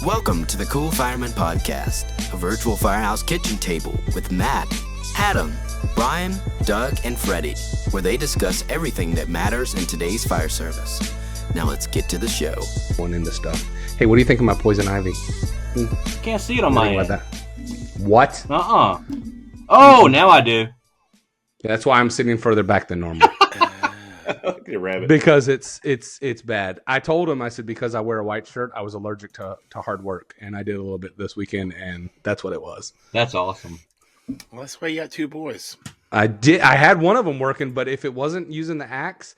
Welcome to the Cool Fireman Podcast, a virtual firehouse kitchen table with Matt, Adam, Brian, Doug, and Freddie, where they discuss everything that matters in today's fire service. Now let's get to the show. Going into stuff. Hey, what do you think of my poison ivy? Can't see it on my end. What? Oh, now I do. That's why I'm sitting further back than normal. Look at a rabbit. Because it's bad. I told him, I said, because I wear a white shirt, I was allergic to hard work, and I did a little bit this weekend, and that's what it was. That's awesome. Well, that's why you got two boys. I had one of them working, but if it wasn't using the axe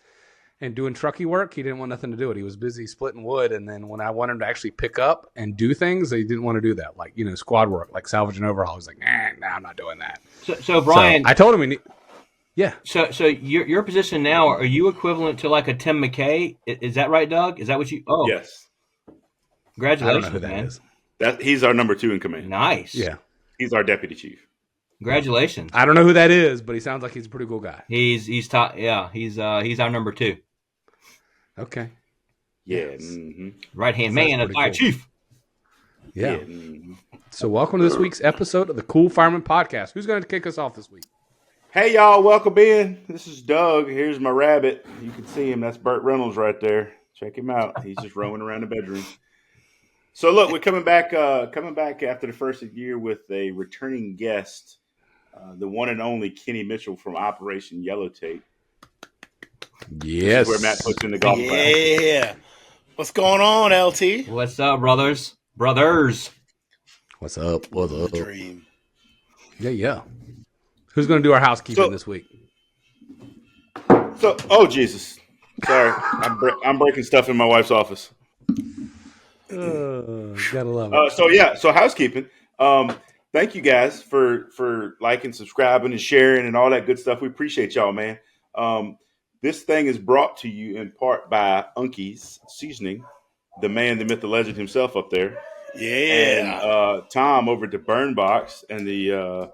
and doing trucky work, he didn't want nothing to do it. He was busy splitting wood, and then when I wanted him to actually pick up and do things, he didn't want to do that. Like, squad work, like salvage and overhaul. He's like, nah, I'm not doing that. So Brian, I told him yeah. So your position now, are you equivalent to like a Tim McKay? Is that right, Doug? Is that what you? Oh, yes. Congratulations, I don't know who that is. He's our number 2 in command. Nice. Yeah. He's our deputy chief. Congratulations. I don't know who that is, but he sounds like he's a pretty cool guy. He's top. Yeah, he's our number 2. Okay. Yeah. Mm-hmm. Right hand man of fire cool. Chief. Yeah. Mm-hmm. So welcome to this week's episode of the Cool Fireman Podcast. Who's going to kick us off this week? Hey, y'all. Welcome in. This is Doug. Here's my rabbit. You can see him. That's Burt Reynolds right there. Check him out. He's just roaming around the bedroom. So, look, we're coming back after the first year with a returning guest, the one and only Kenny Mitchell from Operation Yellow Tape. Yes. Where Matt puts in the golf class. Yeah. What's going on, LT? What's up, brothers? Brothers. What's up? What's up? Dream. Yeah. Who's going to do our housekeeping this week? Oh, Jesus. Sorry. I'm breaking stuff in my wife's office. Gotta love it. So housekeeping. Thank you guys for liking, subscribing, and sharing, and all that good stuff. We appreciate y'all, man. This thing is brought to you in part by Unky's Seasoning, the man, the myth, the legend himself up there. Yeah. And Tom over at the Burn Box and the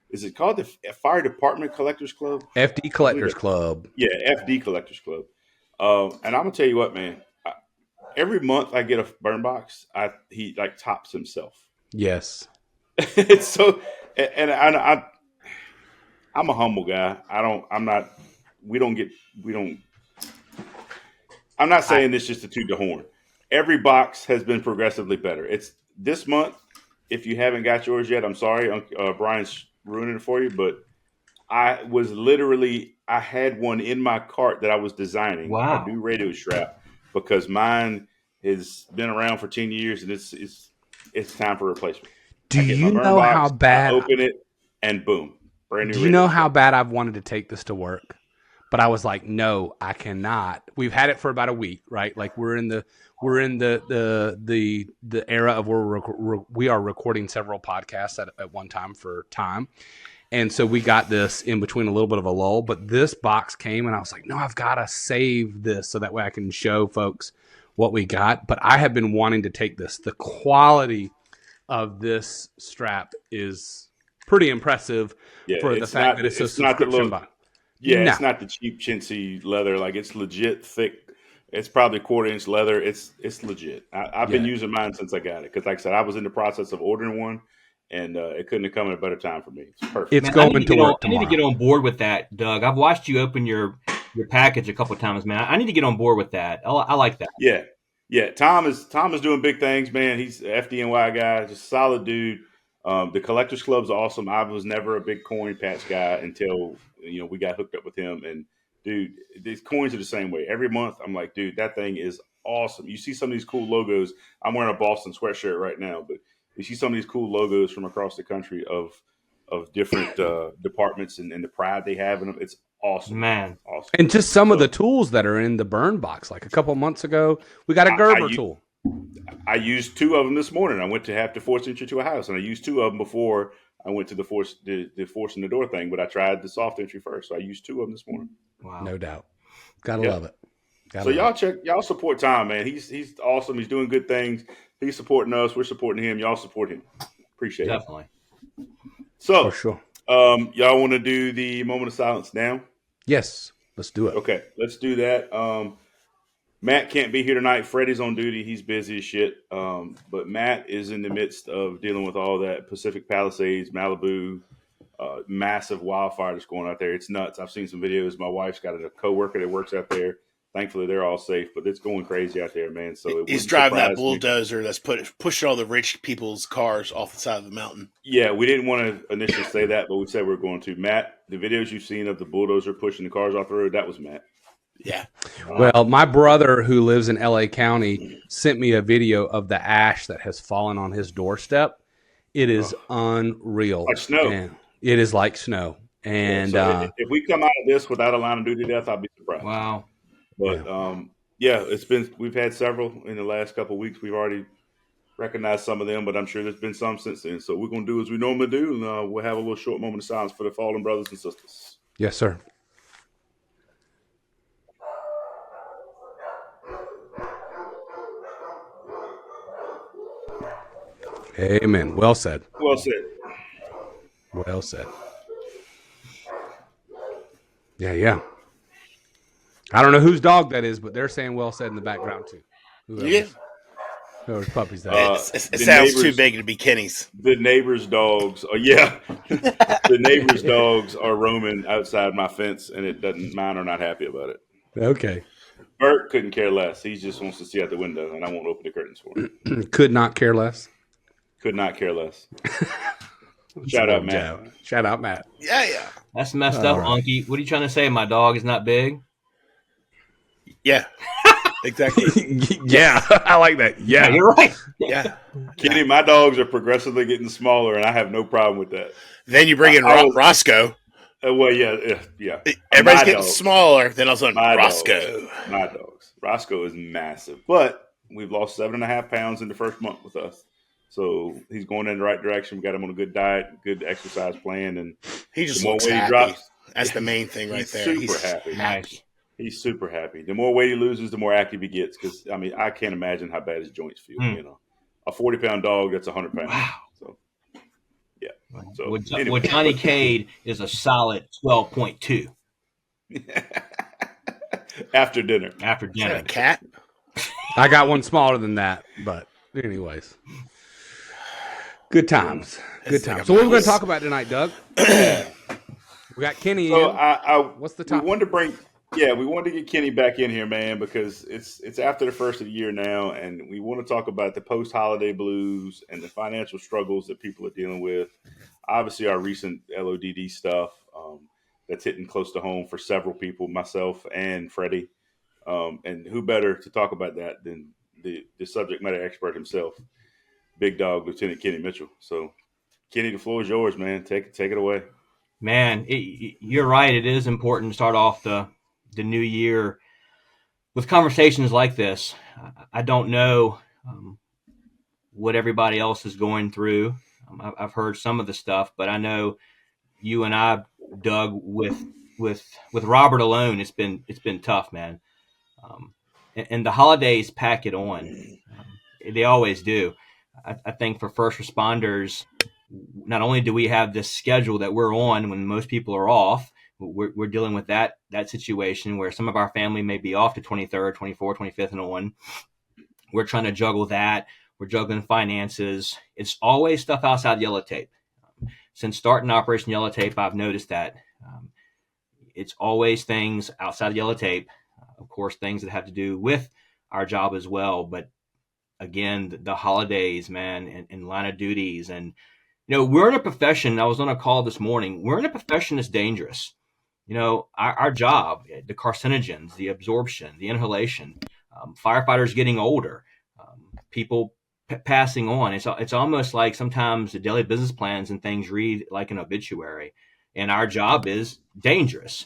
is it called the Fire Department Collectors Club? FD Collectors Club. Yeah, FD Collectors Club. And I'm gonna tell you what, man. Every month I get a burn box. He like tops himself. Yes. It's so, and I'm a humble guy. I'm not saying this just to toot the horn. Every box has been progressively better. It's this month. If you haven't got yours yet, I'm sorry. Brian's ruining it for you, but I had one in my cart that I was designing. Wow. A new radio strap, because mine has been around for 10 years and it's time for replacement. Do you know how bad? I open it and boom, brand new. Do you know how bad I've wanted to take this to work? But I was like, no, I cannot. We've had it for about a week, right? Like we're in the era of where we are recording several podcasts at one time for time. And so we got this in between a little bit of a lull, but this box came and I was like, no, I've got to save this so that way I can show folks what we got. But I have been wanting to take this. The quality of this strap is pretty impressive for the fact that it's a subscription box. Yeah, no. It's not the cheap chintzy leather. Like, it's legit thick. It's probably 1/4-inch leather. It's legit. I've been using mine since I got it. Because like I said, I was in the process of ordering one, and it couldn't have come at a better time for me. It's perfect. It's going to work tomorrow. I need to get on board with that, Doug. I've watched you open your package a couple of times, man. I need to get on board with that. I like that. Yeah. Tom is doing big things, man. He's an FDNY guy, just a solid dude. The Collectors Club's awesome. I was never a big coin patch guy until we got hooked up with him. And dude, these coins are the same way. Every month, I'm like, dude, that thing is awesome. You see some of these cool logos. I'm wearing a Boston sweatshirt right now, but you see some of these cool logos from across the country of different departments and the pride they have in them. It's awesome, man. Awesome. And just some of the tools that are in the burn box. Like a couple months ago, we got a Gerber tool. I used 2 of them this morning. I went to have to force entry to a house, and I used 2 of them before I went to the forcing the door thing. But I tried the soft entry first, so I used 2 of them this morning. Wow, no doubt. Gotta love it. Y'all support Tom, man. He's awesome. He's doing good things. He's supporting us. We're supporting him. Y'all support him. Appreciate it. Definitely. So, for sure. Y'all want to do the moment of silence now? Yes, let's do it. Okay, let's do that. Matt can't be here tonight. Freddie's on duty. He's busy as shit. But Matt is in the midst of dealing with all that Pacific Palisades, Malibu, massive wildfire that's going out there. It's nuts. I've seen some videos. My wife's got a coworker that works out there. Thankfully, they're all safe, but it's going crazy out there, man. So he's driving that bulldozer that's pushing all the rich people's cars off the side of the mountain. Yeah, we didn't want to initially say that, but we said we were going to. Matt, the videos you've seen of the bulldozer pushing the cars off the road, that was Matt. Yeah. Well, my brother who lives in LA County sent me a video of the ash that has fallen on his doorstep. It is unreal. Like snow. And it is like snow. And so if we come out of this without a line of duty death, I'll be surprised. Wow. But we've had several in the last couple of weeks. We've already recognized some of them, but I'm sure there's been some since then. So we're going to do as we normally do, and we'll have a little short moment of silence for the fallen brothers and sisters. yes, sir. Amen. Well said. Well said. Well said. Yeah. I don't know whose dog that is, but they're saying well said in the background too. Whoever's puppies that is. It sounds too big to be Kenny's. The neighbors' dogs. The neighbors' dogs are roaming outside my fence, and mine are not happy about it. Okay. Bert couldn't care less. He just wants to see out the window, and I won't open the curtains for him. Could not care less. Could not care less. Shout out, Matt. Shout out, Matt. Yeah. That's messed up, right. Unky. What are you trying to say? My dog is not big? Yeah. Exactly. Yeah, I like that. Yeah, you're right. Yeah. Kenny, my dogs are progressively getting smaller, and I have no problem with that. Then you bring in Roscoe. Well, yeah. Everybody's getting smaller. Then all of a sudden, Roscoe. My dogs. Roscoe is massive, but we've lost 7.5 pounds in the first month with us. So he's going in the right direction. We got him on a good diet, good exercise plan, and he just the more looks weight happy. he drops, that's the main thing right there. Super happy. Nice. He's super happy. The more weight he loses, the more active he gets. Because I can't imagine how bad his joints feel. You know, a 40-pound dog that's 100 pounds. Wow. So yeah. So well, Johnny Cade is a solid 12.2 after dinner. Is that a cat? I got one smaller than that, but anyways, good times. Good times. So what are we going to talk about tonight, Doug? We got Kenny. So what's the topic? We wanted to get Kenny back in here, man, because it's after the first of the year now, and we want to talk about the post-holiday blues and the financial struggles that people are dealing with. Obviously, our recent LODD stuff that's hitting close to home for several people, myself and Freddie. And who better to talk about that than the subject matter expert himself, Big Dog Lieutenant Kenny Mitchell. So, Kenny, the floor is yours, man. Take it away. Man, you're right. It is important to start off the new year with conversations like this. I don't know what everybody else is going through. I've heard some of the stuff, but I know you and I, Doug, with Robert alone, it's been tough, man. And the holidays pack it on. They always do. I think for first responders, not only do we have this schedule that we're on when most people are off, we're dealing with that situation where some of our family may be off to 23rd, 24th, 25th, and on. We're trying to juggle that. We're juggling finances. It's always stuff outside Yellow Tape. Since starting Operation Yellow Tape, I've noticed that it's always things outside Yellow Tape. Of course, things that have to do with our job as well. But again, the holidays, man, and line of duties. And, we're in a profession. I was on a call this morning. We're in a profession that's dangerous. Our job, the carcinogens, the absorption, the inhalation, firefighters getting older, people passing on. It's almost like sometimes the daily business plans and things read like an obituary. And our job is dangerous.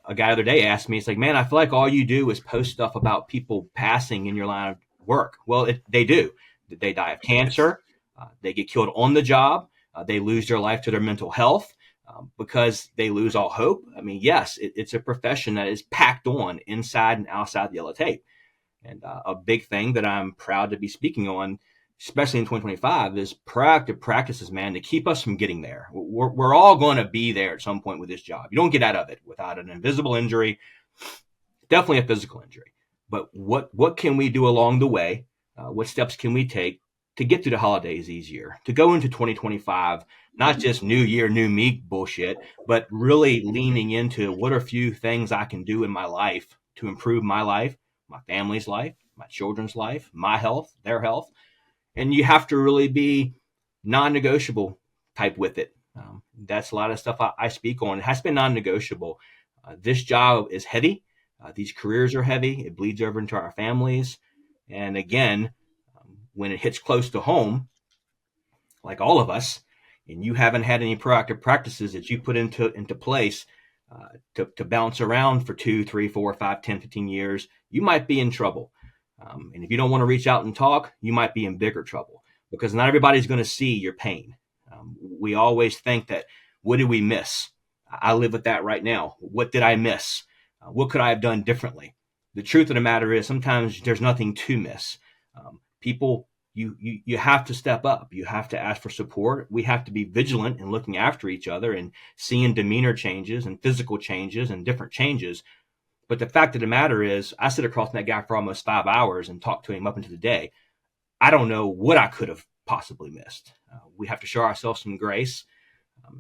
A guy the other day asked me, it's like, man, I feel like all you do is post stuff about people passing in your line of work. Well, they do. They die of cancer. They get killed on the job. They lose their life to their mental health because they lose all hope. I mean, yes, it's a profession that is packed on inside and outside the Yellow Tape. And a big thing that I'm proud to be speaking on, especially in 2025, is proactive practices, man, to keep us from getting there. We're all going to be there at some point with this job. You don't get out of it without an invisible injury, definitely a physical injury. but what can we do along the way? What steps can we take to get through the holidays easier, to go into 2025, not just new year, new me bullshit, but really leaning into what are a few things I can do in my life to improve my life, my family's life, my children's life, my health, their health. And you have to really be non-negotiable type with it. That's a lot of stuff I speak on. It has to be non-negotiable. This job is heavy. These careers are heavy. It bleeds over into our families. And again, when it hits close to home, like all of us, and you haven't had any proactive practices that you put into place to bounce around for 2, 3, 4, 5, 10, 15 years, you might be in trouble. And if you don't want to reach out and talk, you might be in bigger trouble, because not everybody's going to see your pain. We always think that, what did we miss? I live with that right now. What did I miss? What could I have done differently? The truth of the matter is, sometimes there's nothing to miss. People, you have to step up. You have to ask for support. We have to be vigilant in looking after each other and seeing demeanor changes and physical changes and different changes. But the fact of the matter is, I sit across from that guy for almost 5 hours and talk to him up into the day. I don't know what I could have possibly missed. We have to show ourselves some grace,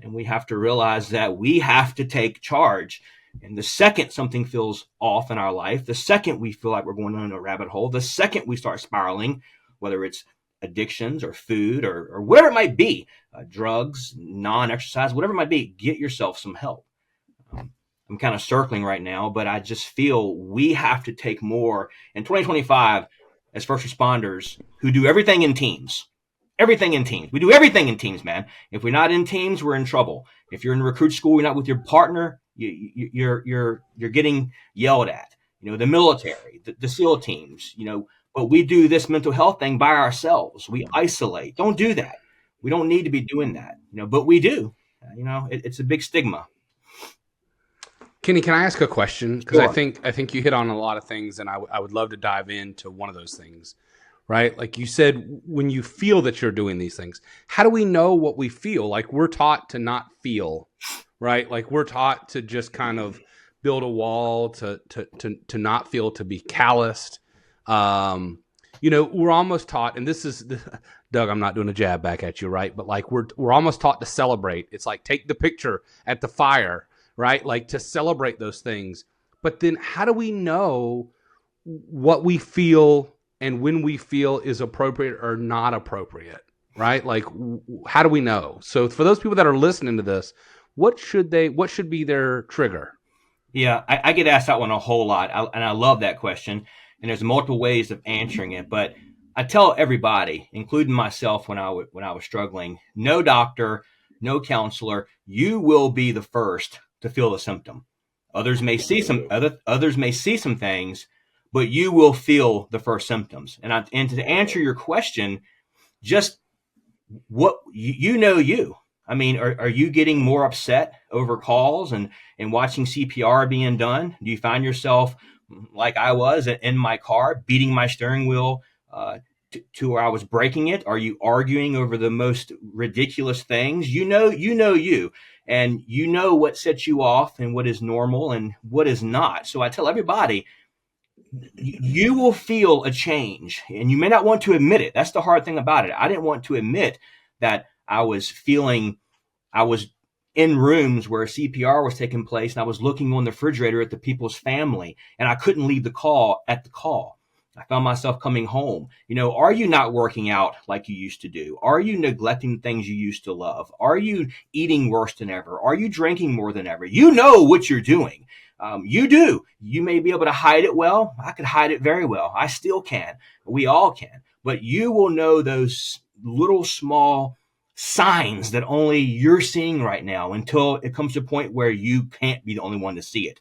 and we have to realize that we have to take charge. And the second something feels off in our life, the second we feel like we're going down a rabbit hole, the second we start spiraling, whether it's addictions or food or whatever it might be, drugs, non-exercise, whatever it might be, get yourself some help. I'm kind of circling right now, but I just feel we have to take more in 2025 as first responders who do everything in teams. Everything in teams. We do everything in teams, man. If we're not in teams, we're in trouble. If you're in recruit school, you're not with your partner, you're getting yelled at. You know, the military, the SEAL teams, you know, but we do this mental health thing by ourselves. We isolate. Don't do that. We don't need to be doing that, you know, but we do. You know, it's a big stigma. Kenny, can I ask a question? Because Sure. I think you hit on a lot of things, and I would love to dive into one of those things, right? Like you said, when you feel that you're doing these things, how do we know what we feel? Like, we're taught to not feel, right? Like, we're taught to just kind of build a wall, to not feel, to be calloused. You know, we're almost taught, and this is Doug, I'm not doing a jab back at you, right? But like, we're almost taught to celebrate. It's like, take the picture at the fire, right? Like, to celebrate those things. But then how do we know what we feel and when we feel is appropriate or not appropriate, right? Like, how do we know? So for those people that are listening to this, what should be their trigger? Yeah, I get asked that one a whole lot, and I love that question. And there's multiple ways of answering it, but I tell everybody, including myself when I was struggling, no doctor, no counselor, you will be the first to feel the symptom. Others may see some things, but you will feel the first symptoms. And to answer your question, just what you. I mean, are you getting more upset over calls and watching CPR being done? Do you find yourself like I was in my car, beating my steering wheel to where I was breaking it? Are you arguing over the most ridiculous things? You know, and you know what sets you off and what is normal and what is not. So I tell everybody, you will feel a change, and you may not want to admit it. That's the hard thing about it. I didn't want to admit that I was in rooms where CPR was taking place, and I was looking on the refrigerator at the people's family, and I couldn't leave the call. I found myself coming home. You know, are you not working out like you used to do? Are you neglecting things you used to love? Are you eating worse than ever? Are you drinking more than ever? You know what you're doing. You do. You may be able to hide it well. I could hide it very well. I still can. We all can. But you will know those little small signs that only you're seeing right now, until it comes to a point where you can't be the only one to see it,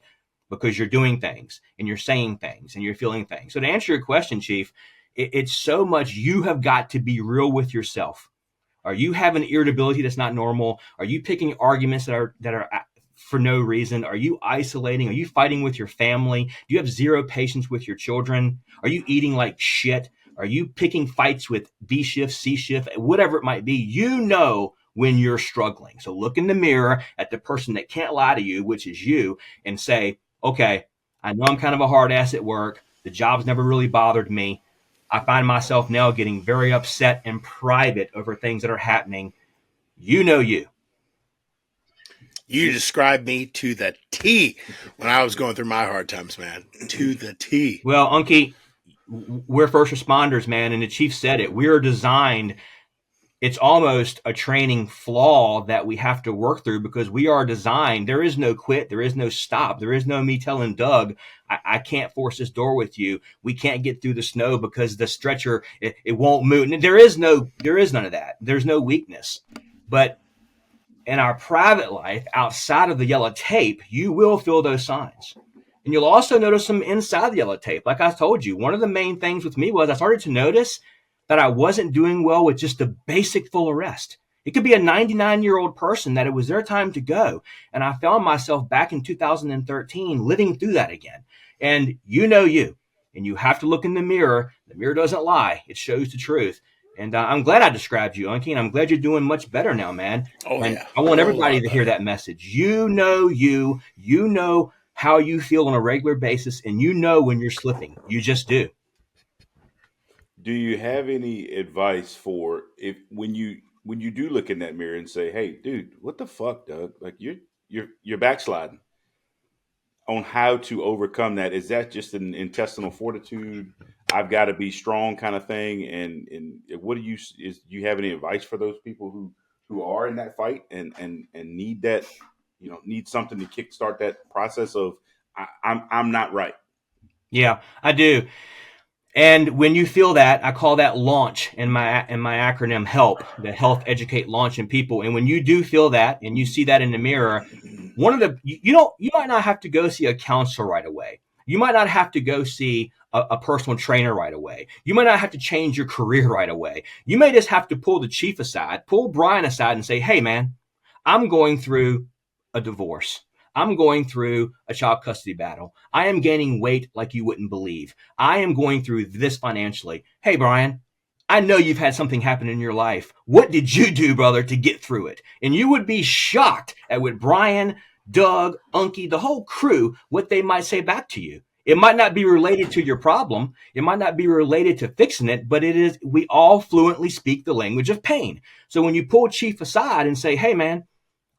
because you're doing things and you're saying things and you're feeling things. So to answer your question, Chief, it's so much you have got to be real with yourself. Are you having irritability that's not normal? Are you picking arguments that are for no reason? Are you isolating? Are you fighting with your family? Do you have zero patience with your children? Are you eating like shit? Are you picking fights with B shift, C shift, whatever it might be? You know when you're struggling. So look in the mirror at the person that can't lie to you, which is you, and say, okay, I know I'm kind of a hard ass at work. The job's never really bothered me. I find myself now getting very upset in private over things that are happening. You know you. You described me to the T when I was going through my hard times, man. To the T. Well, Unky, we're first responders, man, and the chief said it. We are designed. It's almost a training flaw that we have to work through because we are designed. There is no quit. There is no stop. There is no me telling Doug, I can't force this door with you. We can't get through the snow because the stretcher, it won't move. And there is none of that. There's no weakness. But in our private life, outside of the yellow tape, you will feel those signs. And you'll also notice them inside the yellow tape. Like I told you, one of the main things with me was I started to notice that I wasn't doing well with just a basic full arrest. It could be a 99-year-old person that it was their time to go. And I found myself back in 2013 living through that again. And you know you. And you have to look in the mirror. The mirror doesn't lie. It shows the truth. And I'm glad I described you, Unky, and I'm glad you're doing much better now, man. Oh, and yeah. I want everybody to hear that message. You know you. You know how you feel on a regular basis, and you know when you're slipping. You just do. Do you have any advice for if when you do look in that mirror and say, "Hey, dude, what the fuck, Doug? Like you're backsliding." On how to overcome that? Is that just an intestinal fortitude? I've got to be strong kind of thing. And what do you have any advice for those people who are in that fight and need that, need something to kickstart that process of I'm not right. Yeah, I do. And when you feel that, I call that launch in my acronym HELP, the Health, Educate, Launch in People. And when you do feel that and you see that in the mirror, you might not have to go see a counselor right away. You might not have to go see a personal trainer right away. You might not have to change your career right away. You may just have to pull the chief aside, pull Brian aside and say, hey, man, I'm going through a divorce. I'm going through a child custody battle. I am gaining weight like you wouldn't believe. I am going through this financially. Hey, Brian, I know you've had something happen in your life. What did you do, brother, to get through it? And you would be shocked at what Brian, Doug, Unky, the whole crew, what they might say back to you. It might not be related to your problem. It might not be related to fixing it, but it is. We all fluently speak the language of pain. So when you pull Chief aside and say, hey, man,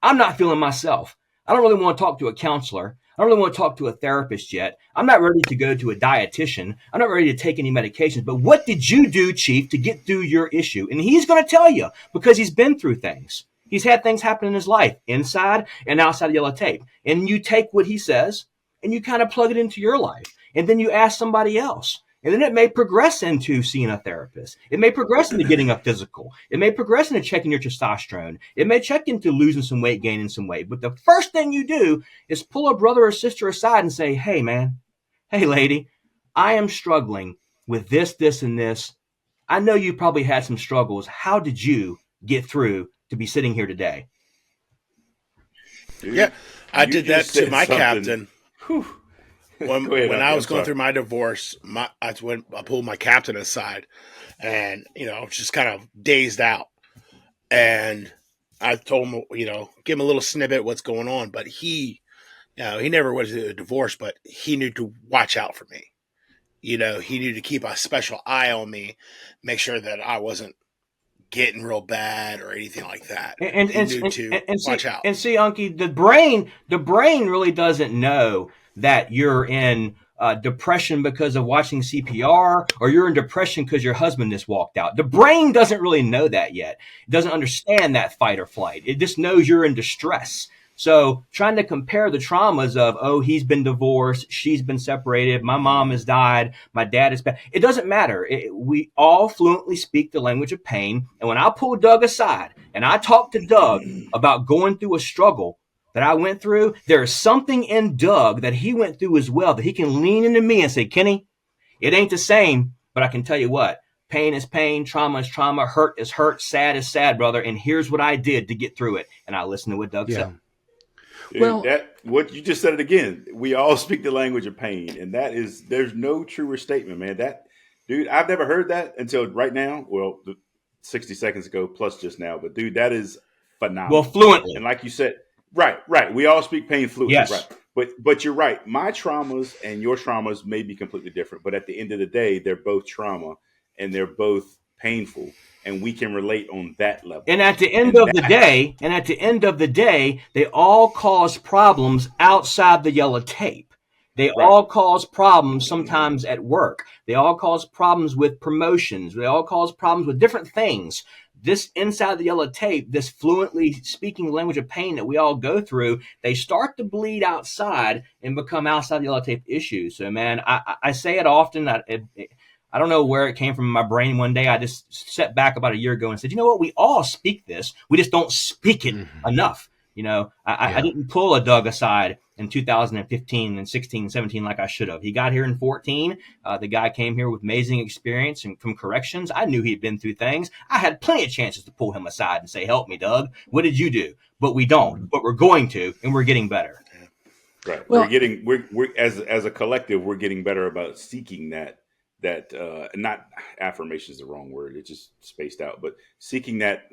I'm not feeling myself. I don't really want to talk to a counselor. I don't really want to talk to a therapist yet. I'm not ready to go to a dietitian. I'm not ready to take any medications. But what did you do, Chief, to get through your issue? And he's going to tell you because he's been through things. He's had things happen in his life, inside and outside of yellow tape. And you take what he says and you kind of plug it into your life. And then you ask somebody else. And then it may progress into seeing a therapist. It may progress into getting a physical. It may progress into checking your testosterone. It may check into losing some weight, gaining some weight. But the first thing you do is pull a brother or sister aside and say, hey, man, hey, lady, I am struggling with this, this, and this. I know you probably had some struggles. How did you get through to be sitting here today? Dude, Yeah, I did that to my something. captain. Whew. When I was going through my divorce, I pulled my captain aside, and I was just kind of dazed out. And I told him, give him a little snippet of what's going on. But he never went through a divorce, but he knew to watch out for me. He knew to keep a special eye on me, make sure that I wasn't getting real bad or anything like that. And watch out. And see, Unky, the brain really doesn't know that you're in depression because of watching CPR, or you're in depression because your husband just walked out. The brain doesn't really know that yet. It doesn't understand that fight or flight. It just knows you're in distress. So trying to compare the traumas of, oh, he's been divorced, she's been separated, my mom has died, my dad is bad. It doesn't matter. We all fluently speak the language of pain. And when I pull Doug aside and I talk to Doug about going through a struggle that I went through, there's something in Doug that he went through as well that he can lean into me and say, Kenny, it ain't the same, but I can tell you what, pain is pain, trauma is trauma, hurt is hurt, sad is sad, brother. And here's what I did to get through it. And I listened to what Doug said. Dude, Well- what you just said it again. We all speak the language of pain, and there's no truer statement, man. Dude, I've never heard that until right now. Well, 60 seconds ago, plus just now. But dude, that is phenomenal. Well, fluently. And like you said, right. We all speak pain fluently. Yes. Right. But you're right. My traumas and your traumas may be completely different, but at the end of the day, they're both trauma and they're both painful, and we can relate on that level. And at the end of the day, they all cause problems outside the yellow tape. They all cause problems sometimes at work. They all cause problems with promotions. They all cause problems with different things. This inside the yellow tape, this fluently speaking language of pain that we all go through, they start to bleed outside and become outside the yellow tape issues. So, man, I say it often. I don't know where it came from in my brain one day. I just sat back about a year ago and said, you know what? We all speak this. We just don't speak it enough. You know, I didn't pull a Doug aside in 2015 and 16 and 17 like I should have. He got here in 14. The guy came here with amazing experience and from corrections. I knew he'd been through things. I had plenty of chances to pull him aside and say, help me, Doug. What did you do? But we don't. But we're going to, and we're getting better. Right. Well, we're as a collective, we're getting better about seeking that not affirmation is the wrong word. It's just spaced out, but seeking that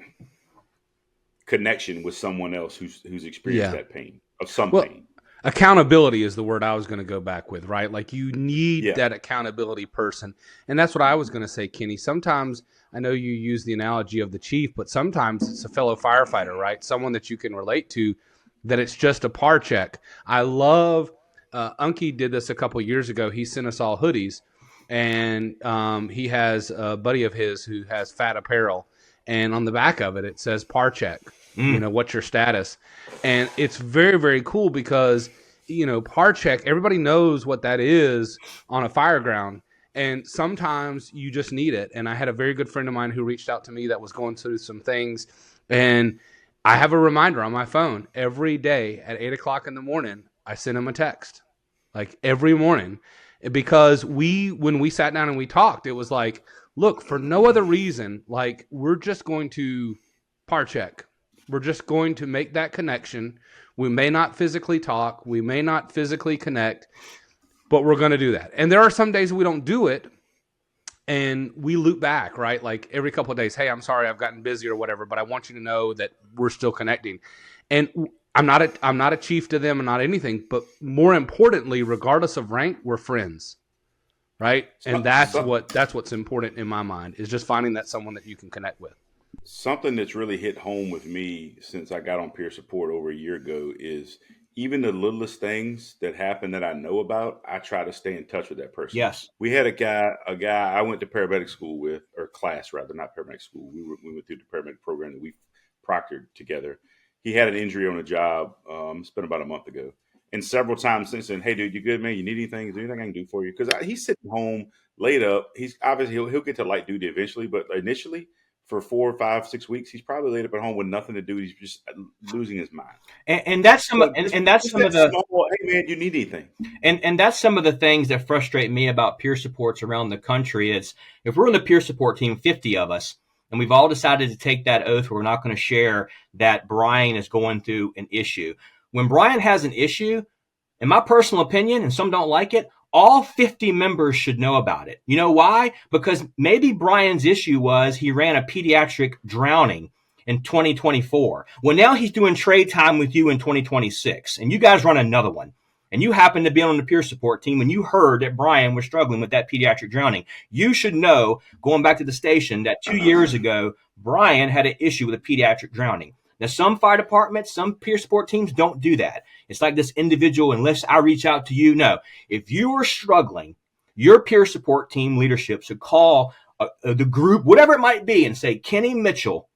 connection with someone else who's experienced that pain of some pain. Accountability is the word I was going to go back with, right? Like you need that accountability person. And that's what I was going to say, Kenny. Sometimes I know you use the analogy of the chief, but sometimes it's a fellow firefighter, right? Someone that you can relate to, that it's just a par check. I love, Unky did this a couple years ago. He sent us all hoodies, and he has a buddy of his who has Fat Apparel. And on the back of it, it says par check. You know, what's your status? And it's very, very cool because, you know, par check, everybody knows what that is on a fire ground. And sometimes you just need it. And I had a very good friend of mine who reached out to me that was going through some things. And I have a reminder on my phone every day at 8 o'clock in the morning. I send him a text, like every morning, because when we sat down and we talked, it was like, look, for no other reason, like we're just going to par check. We're just going to make that connection. We may not physically talk. We may not physically connect, but we're going to do that. And there are some days we don't do it, and we loop back, right? Like every couple of days, hey, I'm sorry I've gotten busy or whatever, but I want you to know that we're still connecting. And I'm not a chief to them and not anything, but more importantly, regardless of rank, we're friends, right? And that's what's important in my mind, is just finding that someone that you can connect with. Something that's really hit home with me since I got on peer support over a year ago is even the littlest things that happen that I know about, I try to stay in touch with that person. Yes. We had a guy I went to paramedic school with, or class rather, not paramedic school. We went through the paramedic program that we proctored together. He had an injury on a job. It's been about a month ago. And several times since then, hey, dude, you good, man? You need anything? Is there anything I can do for you? Because he's sitting home laid up. He's obviously he'll get to light duty eventually, but initially, for 4, 5, 6 weeks, he's probably laid up at home with nothing to do. He's just losing his mind. And that's some of the small, hey man, you need anything? And that's some of the things that frustrate me about peer supports around the country. It's if we're on the peer support team, 50 of us, and we've all decided to take that oath where we're not going to share that Brian is going through an issue. When Brian has an issue, in my personal opinion, and some don't like it, all 50 members should know about it. You know why? Because maybe Brian's issue was he ran a pediatric drowning in 2024. Well, now he's doing trade time with you in 2026, and you guys run another one. And you happen to be on the peer support team when you heard that Brian was struggling with that pediatric drowning. You should know, going back to the station, that 2 years ago, Brian had an issue with a pediatric drowning. Now, some fire departments, some peer support teams don't do that. It's like this individual, unless I reach out to you. No, if you are struggling, your peer support team leadership should call the group, whatever it might be, and say, Kenny Mitchell,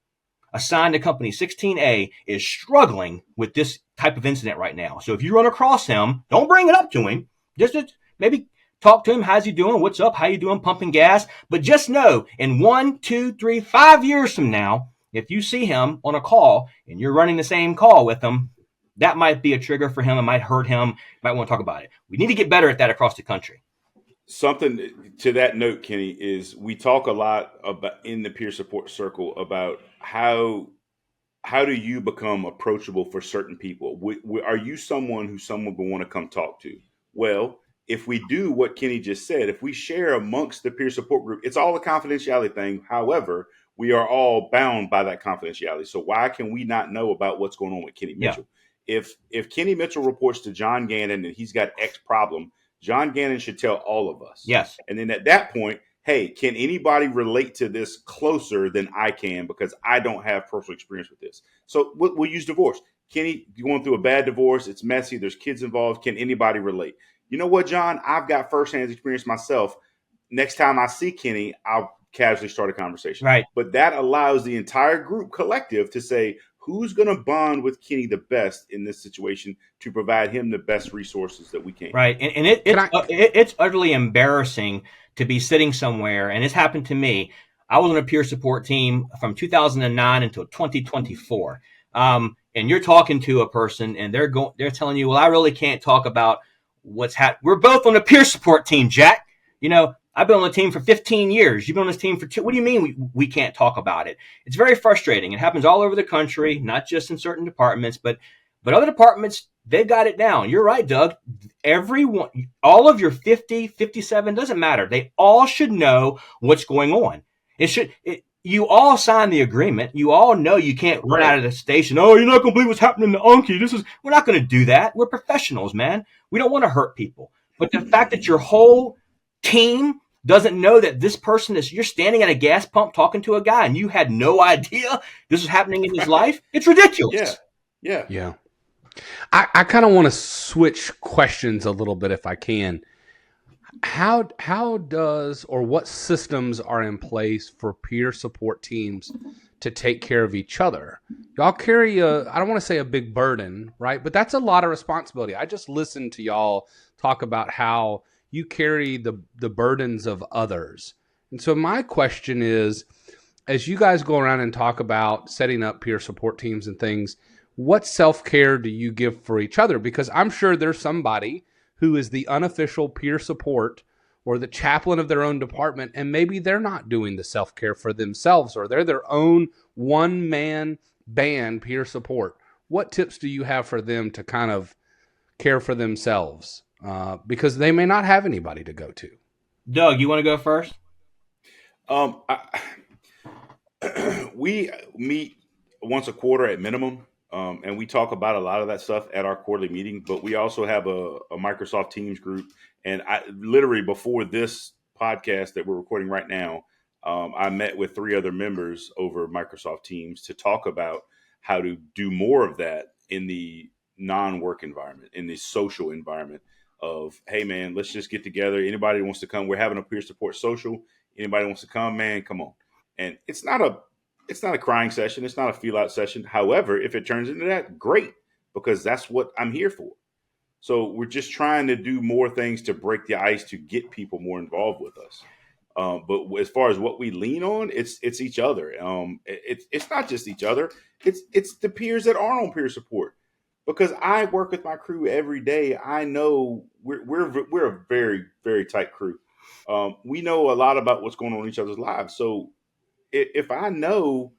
assigned to company 16A, is struggling with this type of incident right now. So if you run across him, don't bring it up to him. Just maybe talk to him. How's he doing? What's up? How you doing? Pumping gas. But just know, in 1, 2, 3, 5 years from now, if you see him on a call and you're running the same call with him, that might be a trigger for him. It might hurt him. You might want to talk about it. We need to get better at that across the country. Something to that note, Kenny, is we talk a lot about in the peer support circle about how do you become approachable for certain people? Are you someone who someone would want to come talk to? Well, if we do what Kenny just said, if we share amongst the peer support group, it's all a confidentiality thing. However, we are all bound by that confidentiality. So why can we not know about what's going on with Kenny Mitchell? If Kenny Mitchell reports to John Gannon and he's got X problem, John Gannon should tell all of us. Yes. And then at that point, hey, can anybody relate to this closer than I can, because I don't have personal experience with this? So we'll use divorce. Kenny, you're going through a bad divorce. It's messy. There's kids involved. Can anybody relate? You know what, John? I've got firsthand experience myself. Next time I see Kenny, I'll casually start a conversation. Right. But that allows the entire group collective to say, who's going to bond with Kenny the best in this situation to provide him the best resources that we can. Right. And it's utterly embarrassing to be sitting somewhere, and it's happened to me. I was on a peer support team from 2009 until 2024. And you're talking to a person and they're telling you, well, I really can't talk about what's happening. We're both on a peer support team, Jack. I've been on the team for 15 years. You've been on this team for 2. What do you mean we can't talk about it? It's very frustrating. It happens all over the country, not just in certain departments, but other departments, they've got it down. You're right, Doug. Everyone, all of your 50, 57, doesn't matter. They all should know what's going on. You all sign the agreement. You all know you can't run out of the station. Oh, you're not going to believe what's happening to Unky. We're not going to do that. We're professionals, man. We don't want to hurt people. But the fact that your whole team doesn't know that this person you're standing at a gas pump talking to a guy and you had no idea this was happening in his life. It's ridiculous. Yeah. I kind of want to switch questions a little bit if I can. How does, or what systems are in place for peer support teams to take care of each other? Y'all carry I don't want to say a big burden, right? But that's a lot of responsibility. I just listened to y'all talk about how you carry the burdens of others. And so my question is, as you guys go around and talk about setting up peer support teams and things, what self-care do you give for each other? Because I'm sure there's somebody who is the unofficial peer support or the chaplain of their own department, and maybe they're not doing the self-care for themselves, or they're their own one-man band peer support. What tips do you have for them to kind of care for themselves? Because they may not have anybody to go to. Doug, you want to go first? We meet once a quarter at minimum, and we talk about a lot of that stuff at our quarterly meeting. But we also have a Microsoft Teams group, and I literally before this podcast that we're recording right now, I met with 3 other members over Microsoft Teams to talk about how to do more of that in the non-work environment, in the social environment. Of, hey man, let's just get together. Anybody wants to come? We're having a peer support social. Anybody wants to come, man, come on. And it's not a crying session. It's not a feel out session. However, if it turns into that, great, because that's what I'm here for. So we're just trying to do more things to break the ice to get people more involved with us. But as far as what we lean on, it's each other. It's not just each other. It's the peers that are on peer support. Because I work with my crew every day, I know we're a very, very tight crew. We know a lot about what's going on in each other's lives. So if I know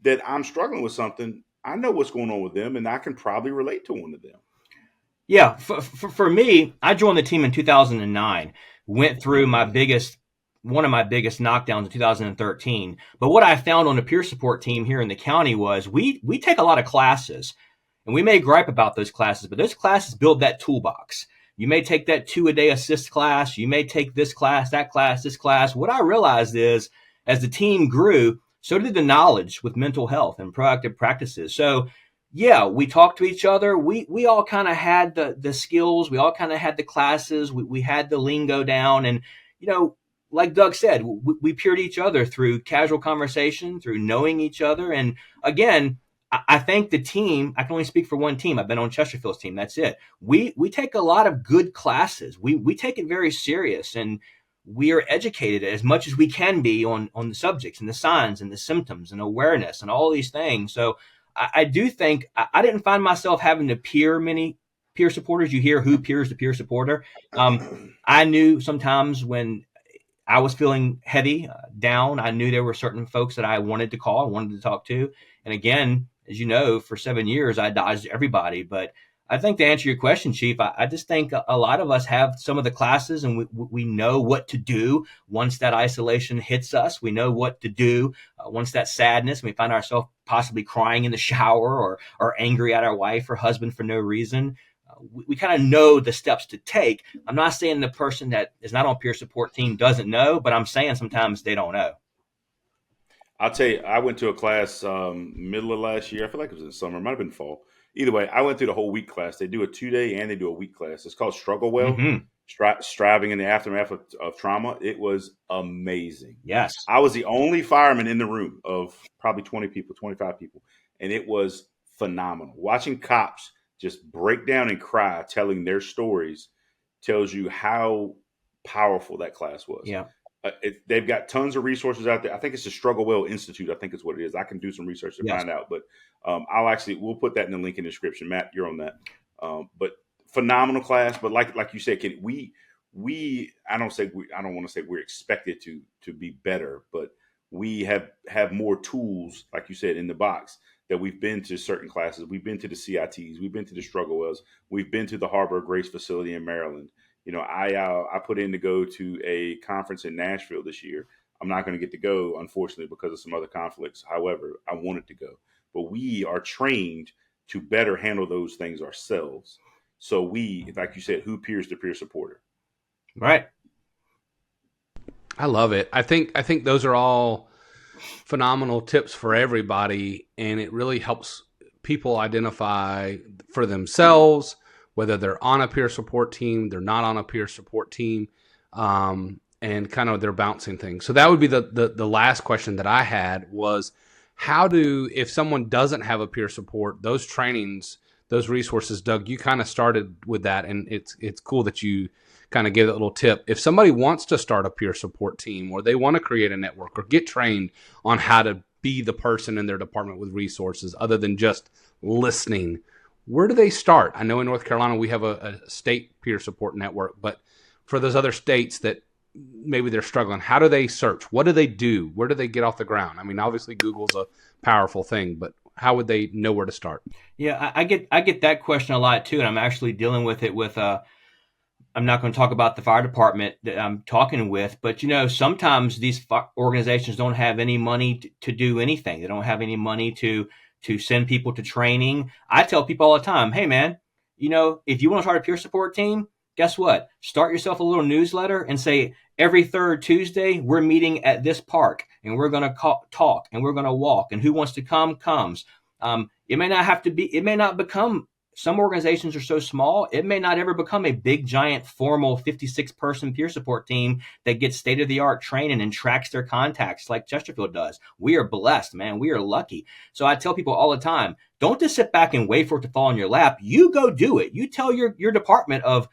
that I'm struggling with something, I know what's going on with them, and I can probably relate to one of them. Yeah, for me, I joined the team in 2009. Went through one of my biggest knockdowns in 2013. But what I found on the peer support team here in the county was we take a lot of classes. And we may gripe about those classes, but those classes build that toolbox. You may take that 2-a-day assist class. You may take this class, that class, this class. What I realized is as the team grew, so did the knowledge with mental health and proactive practices. So, yeah, we talked to each other. We all kind of had the skills. We all kind of had the classes. We had the lingo down. And, like Doug said, we peered each other through casual conversation, through knowing each other. And, again, I think the team, I can only speak for one team. I've been on Chesterfield's team. That's it. We take a lot of good classes. We take it very serious, and we are educated as much as we can be on the subjects and the signs and the symptoms and awareness and all these things. So I do think I didn't find myself having to peer many peer supporters. You hear who peers the peer supporter. I knew sometimes when I was feeling heavy, down, I knew there were certain folks that I wanted to call, I wanted to talk to. And again, as you know, for 7 years, I dodged everybody. But I think to answer your question, Chief, I just think a lot of us have some of the classes and we know what to do once that isolation hits us. We know what to do once that sadness, and we find ourselves possibly crying in the shower or angry at our wife or husband for no reason. We kind of know the steps to take. I'm not saying the person that is not on peer support team doesn't know, but I'm saying sometimes they don't know. I'll tell you, I went to a class middle of last year. I feel like it was in summer. It might have been fall. Either way, I went through the whole week class. They do a 2-day and they do a week class. It's called Struggle Well, Striving in the Aftermath of Trauma. It was amazing. Yes. I was the only fireman in the room of probably 20 people, 25 people. And it was phenomenal. Watching cops just break down and cry, telling their stories, tells you how powerful that class was. Yeah. They've got tons of resources out there. I think it's the Struggle Well Institute. I think it's what it is. I can do some research to find out, but we'll put that in the link in the description. Matt, you're on that. But phenomenal class. But like you said, I don't want to say we're expected to be better, but we have more tools, like you said, in the box that we've been to certain classes. We've been to the CITs. We've been to the Struggle Wells. We've been to the Harbor Grace facility in Maryland. You know, I put in to go to a conference in Nashville this year. I'm not going to get to go, unfortunately, because of some other conflicts. However, I wanted to go. But we are trained to better handle those things ourselves. So we, like you said, who peers to peer supporter? Right. I love it. I think those are all phenomenal tips for everybody, and it really helps people identify for themselves whether they're on a peer support team, they're not on a peer support team, and kind of they're bouncing things. So that would be the last question that I had was, if someone doesn't have a peer support, those trainings, those resources, Doug, you kind of started with that, and it's cool that you kind of give that little tip. If somebody wants to start a peer support team, or they want to create a network or get trained on how to be the person in their department with resources other than just listening, where do they start? I know in North Carolina we have a state peer support network, but for those other states that maybe they're struggling, how do they search? What do they do? Where do they get off the ground? I mean, obviously Google's a powerful thing, but how would they know where to start? Yeah, I get that question a lot too, and I'm actually dealing with it with I'm not going to talk about the fire department that I'm talking with, but sometimes these organizations don't have any money to do anything. They don't have any money to send people to training. I tell people all the time, hey man, if you want to start a peer support team, guess what? Start yourself a little newsletter and say, every third Tuesday, we're meeting at this park and we're going to talk and we're going to walk, and who wants to come comes. It may not become, some organizations are so small, it may not ever become a big, giant, formal 56-person peer support team that gets state-of-the-art training and tracks their contacts like Chesterfield does. We are blessed, man. We are lucky. So I tell people all the time, don't just sit back and wait for it to fall in your lap. You go do it. You tell your department of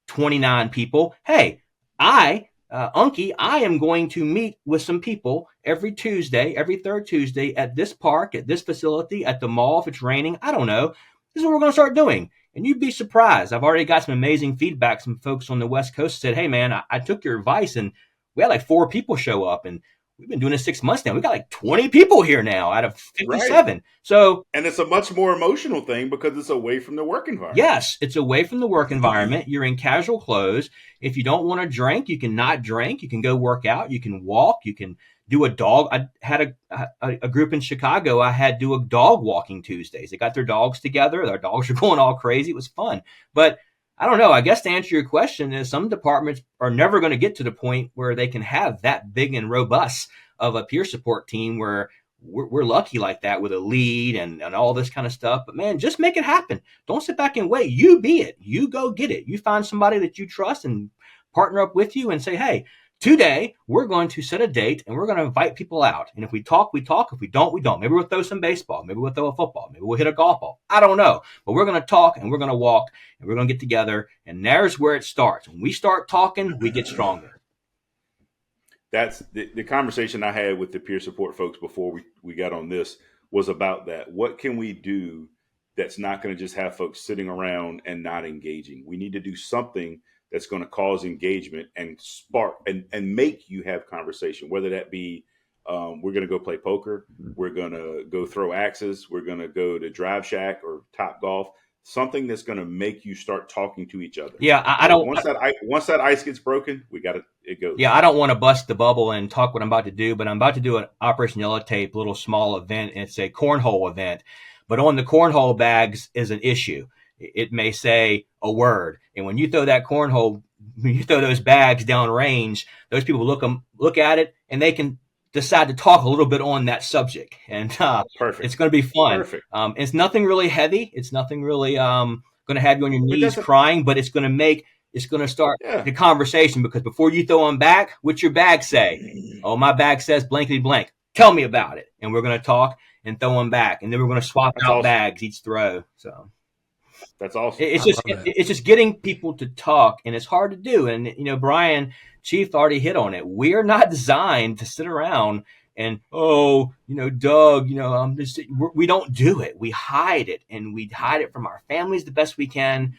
29 people, hey, Unky, I am going to meet with some people every third Tuesday at this park, at this facility, at the mall if it's raining. I don't know. This is what we're going to start doing. And you'd be surprised. I've already got some amazing feedback. Some folks on the West Coast said, hey, man, I took your advice, and we had like 4 people show up. And we've been doing this 6 months now. We got like 20 people here now out of 57. Right. So, and it's a much more emotional thing because it's away from the work environment. Yes, it's away from the work environment. You're in casual clothes. If you don't want to drink, you can not drink. You can go work out. You can walk. You can do a dog. I had a group in Chicago. I had do a dog walking Tuesdays. They got their dogs together. Their dogs are going all crazy. It was fun. But I don't know. I guess to answer your question is some departments are never going to get to the point where they can have that big and robust of a peer support team where we're lucky like that with a lead and all this kind of stuff. But man, just make it happen. Don't sit back and wait. You be it. You go get it. You find somebody that you trust and partner up with you and say, hey, today we're going to set a date and we're going to invite people out. And if we talk, we talk. If we don't, we don't. Maybe we'll throw some baseball. Maybe we'll throw a football. Maybe we'll hit a golf ball. I don't know. But we're going to talk and we're going to walk and we're going to get together. And there's where it starts. When we start talking, we get stronger. That's the conversation I had with the peer support folks before we got on this was about that. What can we do that's not going to just have folks sitting around and not engaging? We need to do something that's going to cause engagement and spark and make you have conversation, whether that be we're going to go play poker, we're going to go throw axes, we're going to go to Drive Shack or Top Golf, something that's going to make you start talking to each other. Yeah, I don't. Once that ice gets broken, it goes. Yeah, I don't want to bust the bubble and talk what I'm about to do, but I'm about to do an Operation Yellow Tape little small event. And it's a cornhole event, but on the cornhole bags is an issue. It may say a word, and when you throw those bags down range, those people look at it, and they can decide to talk a little bit on that subject. And Perfect. It's going to be fun. Perfect. It's nothing really heavy. It's nothing really going to have you on your knees crying, but it's going to start the conversation, because before you throw them back, what's your bag say? Oh, my bag says blankety blank. Tell me about it. And we're going to talk and throw them back. And then we're going to swap out bags each throw. So that's awesome. It's just getting people to talk, and it's hard to do. And, Brian Chief already hit on it. We're not designed to sit around and, Doug, we don't do it. We hide it, and we hide it from our families the best we can.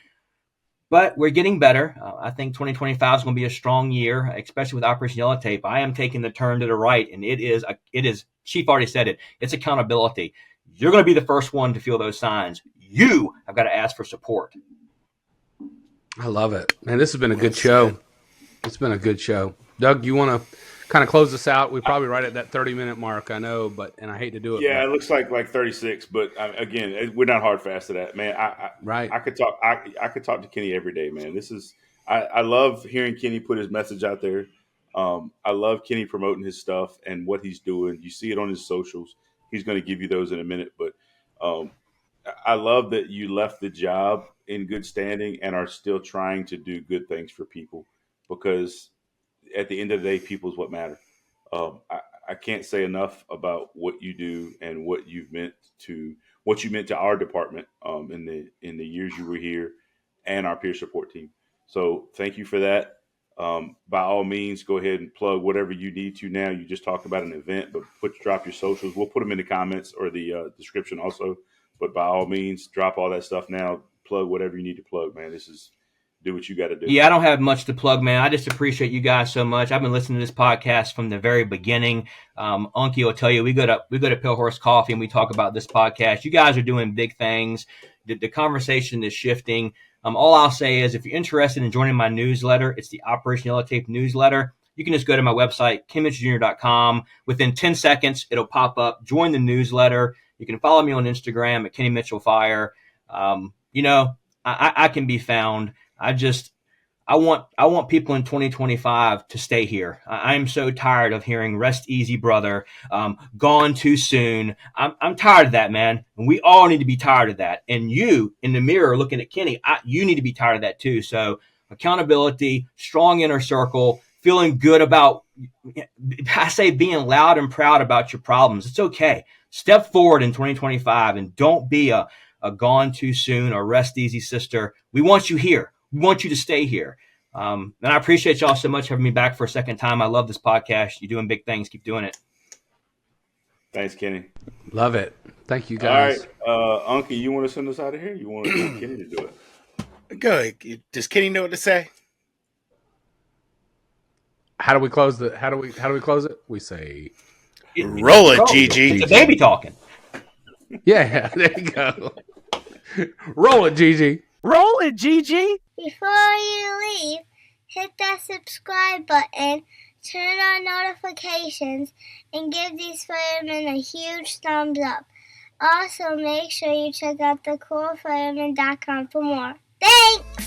But we're getting better. I think 2025 is going to be a strong year, especially with Operation Yellow Tape. I am taking the turn to the right, and it is Chief already said it. It's accountability. You're going to be the first one to feel those signs. You have got to ask for support. I love it. Man, this has been a good show. It's been a good show. Doug, you want to kind of close this out? We're probably right at that 30-minute mark, I know, and I hate to do it. Yeah, it looks like 36, but again, we're not hard fast to that, man. I could talk. I could talk to Kenny every day, man. I love hearing Kenny put his message out there. I love Kenny promoting his stuff and what he's doing. You see it on his socials. He's going to give you those in a minute, but I love that you left the job in good standing and are still trying to do good things for people, because at the end of the day, people is what matter. I can't say enough about what you do and what you meant to our department in the years you were here, and our peer support team. So thank you for that. By all means, go ahead and plug whatever you need to now. You just talked about an event, but drop your socials. We'll put them in the comments or the description also. But by all means, drop all that stuff now. Plug whatever you need to plug, man. Do what you got to do. Yeah, I don't have much to plug, man. I just appreciate you guys so much. I've been listening to this podcast from the very beginning. Unky will tell you, we go to Pale Horse Coffee and we talk about this podcast. You guys are doing big things. The conversation is shifting. All I'll say is, if you're interested in joining my newsletter, it's the Operation Yellow Tape newsletter. You can just go to my website, kenmitchelljr.com. Within 10 seconds, it'll pop up. Join the newsletter. You can follow me on Instagram at Kenny Mitchell Fire. I can be found. I want people in 2025 to stay here. I'm so tired of hearing "rest easy, brother," gone too soon. I'm tired of that, man. And we all need to be tired of that. And you, in the mirror looking at Kenny, you need to be tired of that too. So accountability, strong inner circle, feeling good about, I say, being loud and proud about your problems. It's okay. Step forward in 2025 and don't be a gone too soon or rest easy sister. We want you here. We want you to stay here. And I appreciate y'all so much having me back for a second time. I love this podcast. You're doing big things. Keep doing it. Thanks, Kenny. Love it. Thank you, guys. All right. Unky, you want to send us out of here? You want Kenny to do it? Go ahead. Does Kenny know what to say? How do we close it? We say, roll it, Gigi. It's a baby talking. Yeah, there you go. Roll it, Gigi. Roll it, Gigi. Before you leave, hit that subscribe button, turn on notifications, and give these firemen a huge thumbs up. Also, make sure you check out thecoolfireman.com for more. Thanks!